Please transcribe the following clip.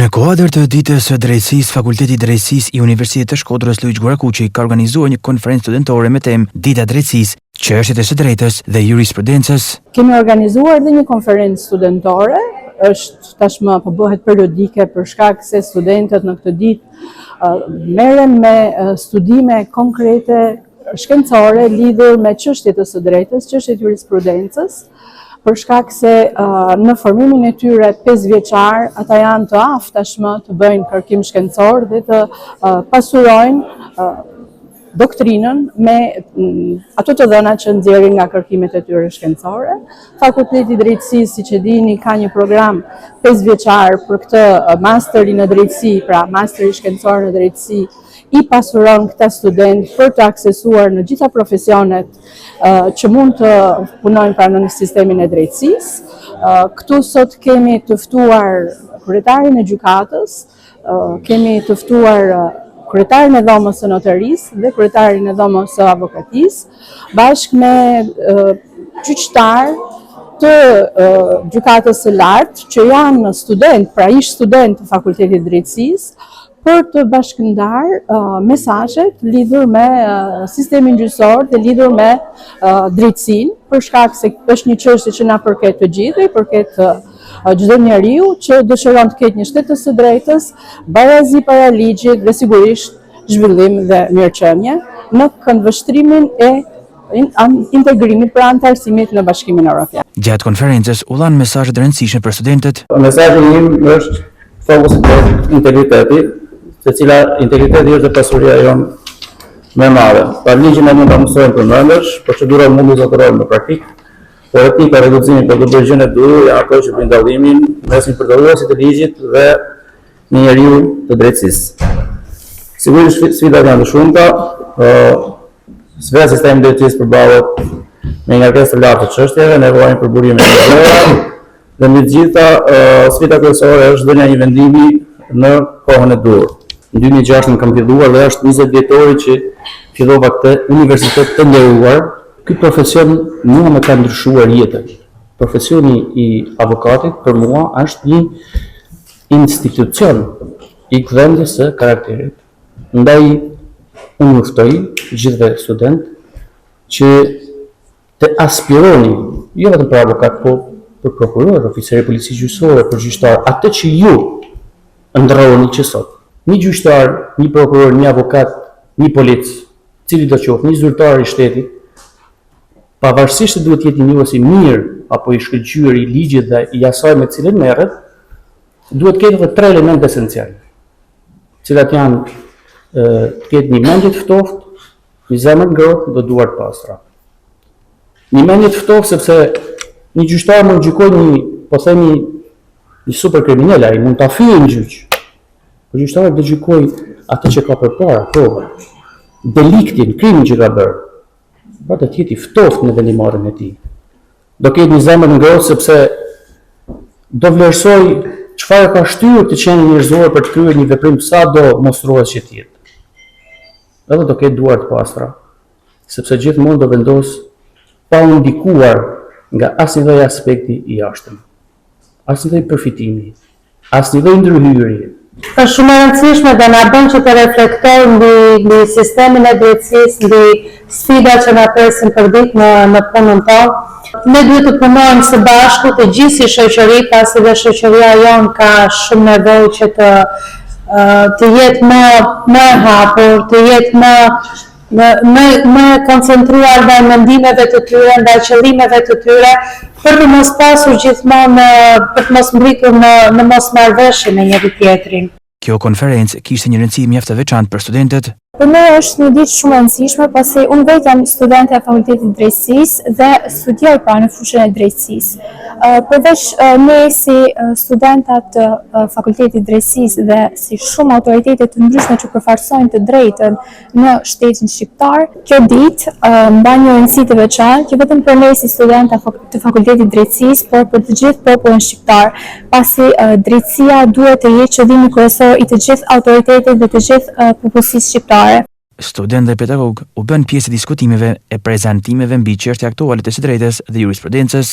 Në kuadër të ditës së drejtësisë, Fakulteti i Drejtësisë i Universitetit të Shkodrës Luiç Gurakuçi ka organizuar një konferencë studentore me temë Dita e Drejtësisë, çështjet e së drejtës dhe jurisprudencës. Kemi organizuar edhe një konferencë studentore, është tashmë po bëhet periodike për shkak se studentët në këtë ditë merren me studime konkrete shkencore lidhur me çështjet e së drejtës, çështjet e jurisprudencës. Për shkak se në formimin e tyre 5 vjeçar, ata janë të aftë tashmë të bëjnë kërkim shkencor dhe të pasurojnë doktrinën me ato të dhënat që nxjerrin nga kërkimet e tyre shkencore. Fakulteti i Drejtësisë, siç e dini, ka një program 5 vjeçar për këtë masterin në drejtësi, pra masteri shkencor në drejtësi, i pasuron këta student për të aksesuar në gjitha profesionet që mund të punojnë pra në sistemin e drejtësisë. Këtu sot kemi të ftuar kryetarin e gjykatës, kemi të ftuar kryetarin e dhomës së notarisë dhe kryetarin e dhomës së avokatisë, bashkë me gjyqtar të gjykatës së lartë që janë student, pra ish student të Fakultetit të Drejtësisë, për të bashkëndar mesazhet lidhur me sistemin gjyqësor dhe lidhur me drejtësinë, për shkak se është një çështje që na përket të gjithëve, përket çdo njeriu që dëshiron të ketë një shtet të së drejtës, barazi para ligjit dhe sigurisht zhvillim dhe mirëqenie në këndvështrimin e integrimit për anëtarësimit në Bashkimin Evropian. Gjatë konferencës u dhanë mesazhe të rëndësishme për studentët. Mesazhi im është fokusi te integriteti, se cila integriteti është pasuria jonë më e madhe. Pa ligjin ne mund ta mësojmë përmendësh, procedura mund të zotërohet në praktikë, por etika rregullimi për të bërë gjën e duhur janë ato që bëjnë dallimin mes një përdorësi të ligjit dhe një njeriu të drejtësisë. Sigurisht sfidat janë të shumta, sfida sistemi i drejtësisë përballet me një ngarkesë të lartë të çështjeve, nevojën për burime të mëdha, dhe mbi të gjitha sfida kryesore është dhënia e një vendimi në kohën e duhur. Në 2006 kam filluar dhe është 20 vjetori që fillova këtë universitet të nderuar. Ky profesion mua më ka ndryshuar jetën. Profesioni i avokatit për mua është një institucion i vendit së karakterit. Ndaj unë juftoj gjithëve student që të aspironi, jo vetëm për avokat, po për prokuror, oficer i policisë gjyqësore, për gjyqtar, atë që ju ndroni që sot. Një gjyqtar, një prokuror, një avokat, një polic, cili do qoftë, një zyrtar i shtetit, pavarësisht se duhet jetë i njohës i mirë apo i shkëlqyer i ligjit dhe i asaj me cilën merret, duhet ketë edhe 3 elemente esenciale, të cilat janë të ketë një mendje të ftohtë, një zemër të ngrohtë dhe duar të pastra. Një mendje të ftohtë sepse një gjyqtar mund të gjykojë një, po themi, një superkriminal, ai mund ta fyejë në gjyq. Por gjyqtari do gjykojë atë që ka përpara, provën, deliktin, krimin që ka bërë. Pra të jetë i ftohtë në vendimarrjen e tij. Do ketë një zemër ngrohtë sepse do vlerësoj çfarë ka shtyrë të qenë njerëzore për të kryer një veprim sado monstruoz që të jetë. Edhe do ketë duar të pastra, sepse gjithmonë do vendos pa u ndikuar nga asnjë aspekti i jashtëm, asnjë përfitimi, asnjë ndërhyrje. Është shumë e rëndësishme dhe na bën që të reflektojmë mbi sistemin e drejtësisë, mbi sfidat që na presin për ditë në punën tonë. Ne duhet të punojmë së bashku të gjithë si shoqëri, pasi dhe shoqëria jonë ka shumë nevojë që të jetë më e hapur, të jetë më koncentruar ndaj mendimeve të tyre, ndaj qëllimeve të tyre, për të mos pasur gjithmonë, për të mos ngritur në mosmarrëveshje me njëri tjetrin. Kjo konferencë kishte një rëndësi mjaft të veçantë për studentët. Për me është një ditë shumë e rëndësishme, pasi unë vetë jam studente e Fakultetit të Drejtësisë dhe studioj pra në fushën e drejtësisë. Përveç ne si studentat të Fakultetit të Drejtësisë dhe si shumë autoritete të ndryshme që përfarsojnë të drejtën në shtetin shqiptar, kjo ditë mban një rëndësi të veçantë, jo vetëm për ne si studenta të Fakultetit të Drejtësisë, por për të gjithë popullin shqiptar, pasi drejtësia duhet të jetë qëllimi kryesor i të gjithë autoritetet dhe të gjithë popullsisë shqiptare. Student dhe pedagog u bën pjesë e diskutimeve e prezantimeve mbi çështje aktuale të së drejtës dhe jurisprudencës.